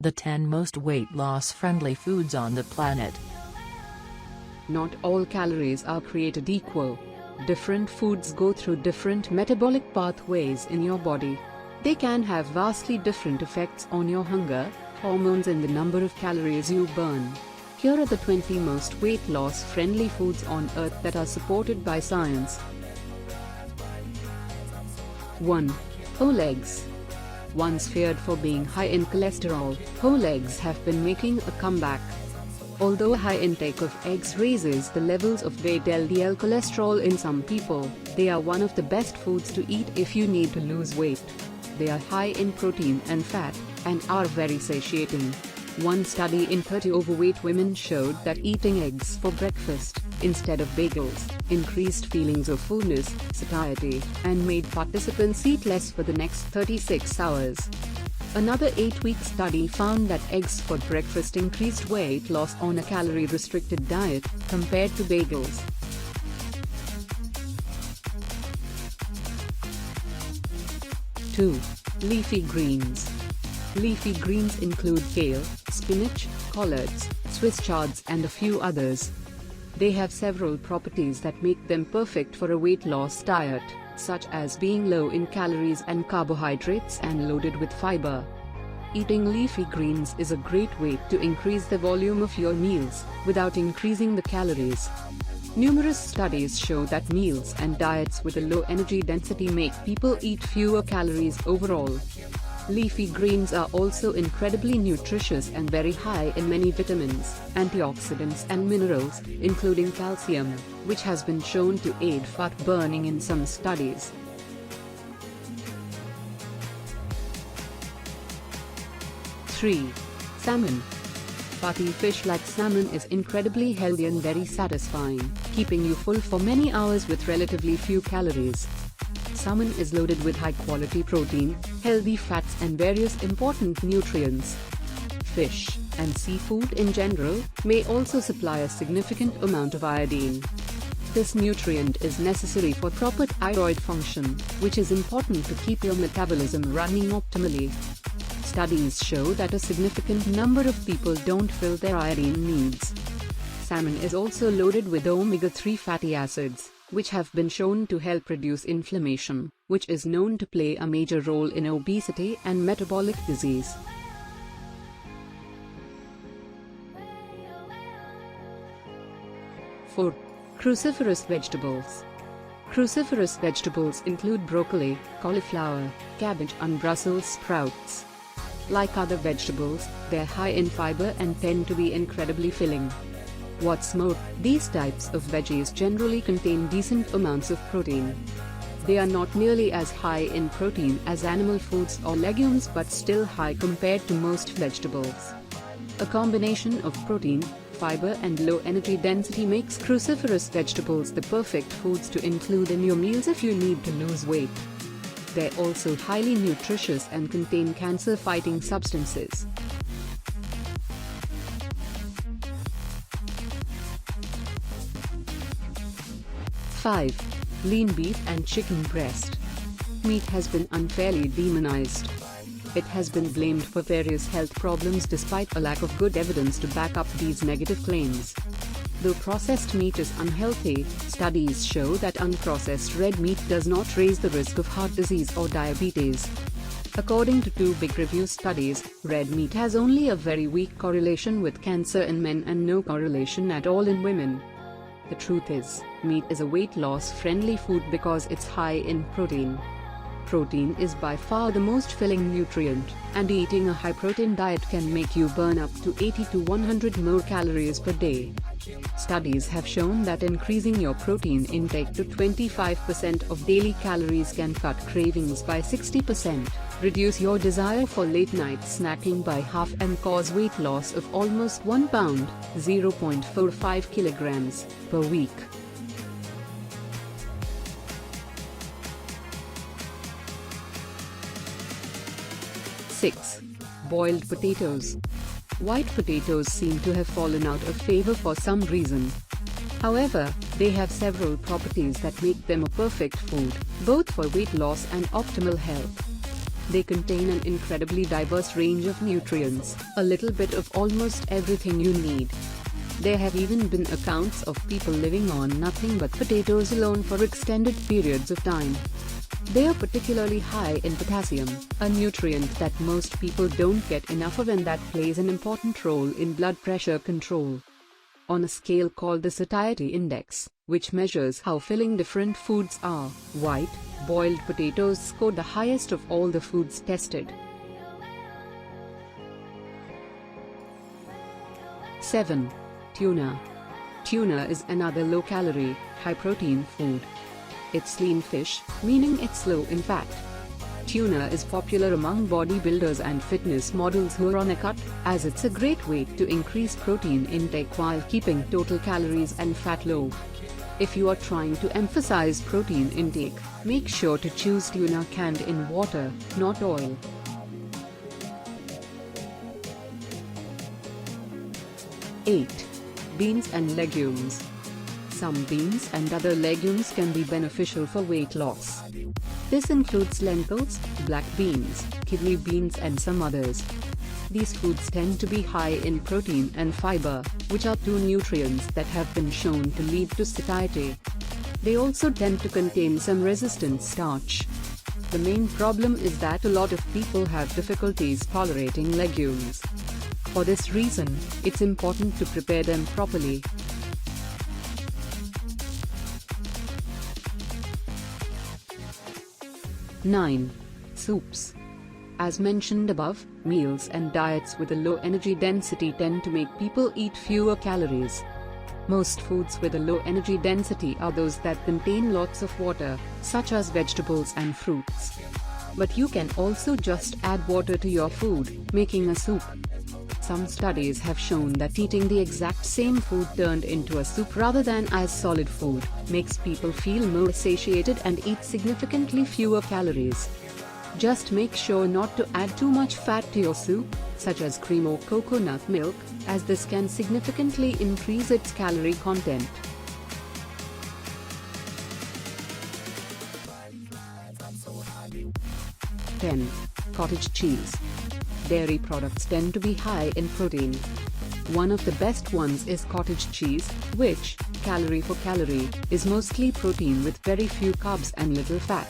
The 10 most weight loss friendly foods on the planet. Not all calories are created equal. Different foods go through different metabolic pathways in your body. They can have vastly different effects on your hunger, hormones and the number of calories you burn. Here are the 20 most weight loss friendly foods on earth that are supported by science. 1. Whole eggs. Once feared for being high in cholesterol, whole eggs have been making a comeback. Although a high intake of eggs raises the levels of bad LDL cholesterol in some people, they are one of the best foods to eat if you need to lose weight. They are high in protein and fat, and are very satiating. One study in 30 overweight women showed that eating eggs for breakfast, instead of bagels, increased feelings of fullness, satiety, and made participants eat less for the next 36 hours. Another 8-week study found that eggs for breakfast increased weight loss on a calorie-restricted diet, compared to bagels. 2. Leafy greens. Leafy greens include kale, spinach, collards, Swiss chards and a few others. They have several properties that make them perfect for a weight loss diet, such as being low in calories and carbohydrates and loaded with fiber. Eating leafy greens is a great way to increase the volume of your meals, without increasing the calories. Numerous studies show that meals and diets with a low energy density make people eat fewer calories overall. Leafy greens are also incredibly nutritious and very high in many vitamins, antioxidants and minerals, including calcium, which has been shown to aid fat burning in some studies. 3. Salmon. Fatty fish like salmon is incredibly healthy and very satisfying, keeping you full for many hours with relatively few calories. Salmon is loaded with high-quality protein, healthy fats and various important nutrients. Fish, and seafood in general, may also supply a significant amount of iodine. This nutrient is necessary for proper thyroid function, which is important to keep your metabolism running optimally. Studies show that a significant number of people don't fill their iodine needs. Salmon is also loaded with omega-3 fatty acids, which have been shown to help reduce inflammation, which is known to play a major role in obesity and metabolic disease. 4. Cruciferous vegetables. Cruciferous vegetables include broccoli, cauliflower, cabbage and Brussels sprouts. Like other vegetables, they're high in fiber and tend to be incredibly filling. What's more, these types of veggies generally contain decent amounts of protein. They are not nearly as high in protein as animal foods or legumes but still high compared to most vegetables. A combination of protein, fiber and low energy density makes cruciferous vegetables the perfect foods to include in your meals if you need to lose weight. They're also highly nutritious and contain cancer-fighting substances. 5. Lean beef and chicken breast. Meat has been unfairly demonized. It has been blamed for various health problems despite a lack of good evidence to back up these negative claims. Though processed meat is unhealthy, studies show that unprocessed red meat does not raise the risk of heart disease or diabetes. According to 2 big review studies, red meat has only a very weak correlation with cancer in men and no correlation at all in women. The truth is, meat is a weight loss friendly food because it's high in protein. Protein is by far the most filling nutrient, and eating a high-protein diet can make you burn up to 80 to 100 more calories per day. Studies have shown that increasing your protein intake to 25% of daily calories can cut cravings by 60%, reduce your desire for late-night snacking by half and cause weight loss of almost 1 pound, 0.45 kilograms, per week. 6. Boiled potatoes. White potatoes seem to have fallen out of favor for some reason. However, they have several properties that make them a perfect food, both for weight loss and optimal health. They contain an incredibly diverse range of nutrients, a little bit of almost everything you need. There have even been accounts of people living on nothing but potatoes alone for extended periods of time. They are particularly high in potassium, a nutrient that most people don't get enough of and that plays an important role in blood pressure control. On a scale called the satiety index, which measures how filling different foods are, white, boiled potatoes scored the highest of all the foods tested. 7. Tuna. Tuna is another low-calorie, high-protein food. It's lean fish, meaning it's low in fat. Tuna is popular among bodybuilders and fitness models who are on a cut, as it's a great way to increase protein intake while keeping total calories and fat low. If you are trying to emphasize protein intake, make sure to choose tuna canned in water, not oil. 8. Beans and legumes. Some beans and other legumes can be beneficial for weight loss. This includes lentils, black beans, kidney beans and some others. These foods tend to be high in protein and fiber, which are two nutrients that have been shown to lead to satiety. They also tend to contain some resistant starch. The main problem is that a lot of people have difficulties tolerating legumes. For this reason, it's important to prepare them properly. 9. Soups. As mentioned above, meals and diets with a low energy density tend to make people eat fewer calories. Most foods with a low energy density are those that contain lots of water, such as vegetables and fruits. But you can also just add water to your food, making a soup. Some studies have shown that eating the exact same food turned into a soup rather than as solid food makes people feel more satiated and eat significantly fewer calories. Just make sure not to add too much fat to your soup, such as cream or coconut milk, as this can significantly increase its calorie content. 10. Cottage cheese. Dairy products tend to be high in protein. One of the best ones is cottage cheese, which, calorie for calorie, is mostly protein with very few carbs and little fat.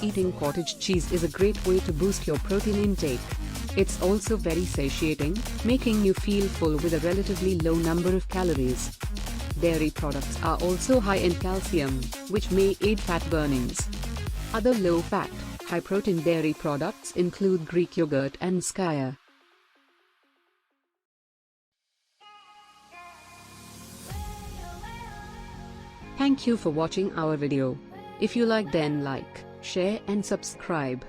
Eating cottage cheese is a great way to boost your protein intake. It's also very satiating, making you feel full with a relatively low number of calories. Dairy products are also high in calcium, which may aid fat burnings. Other low-fat, high-protein dairy products include Greek yogurt and skyr. Thank you for watching our video. If you like, then like, share and subscribe.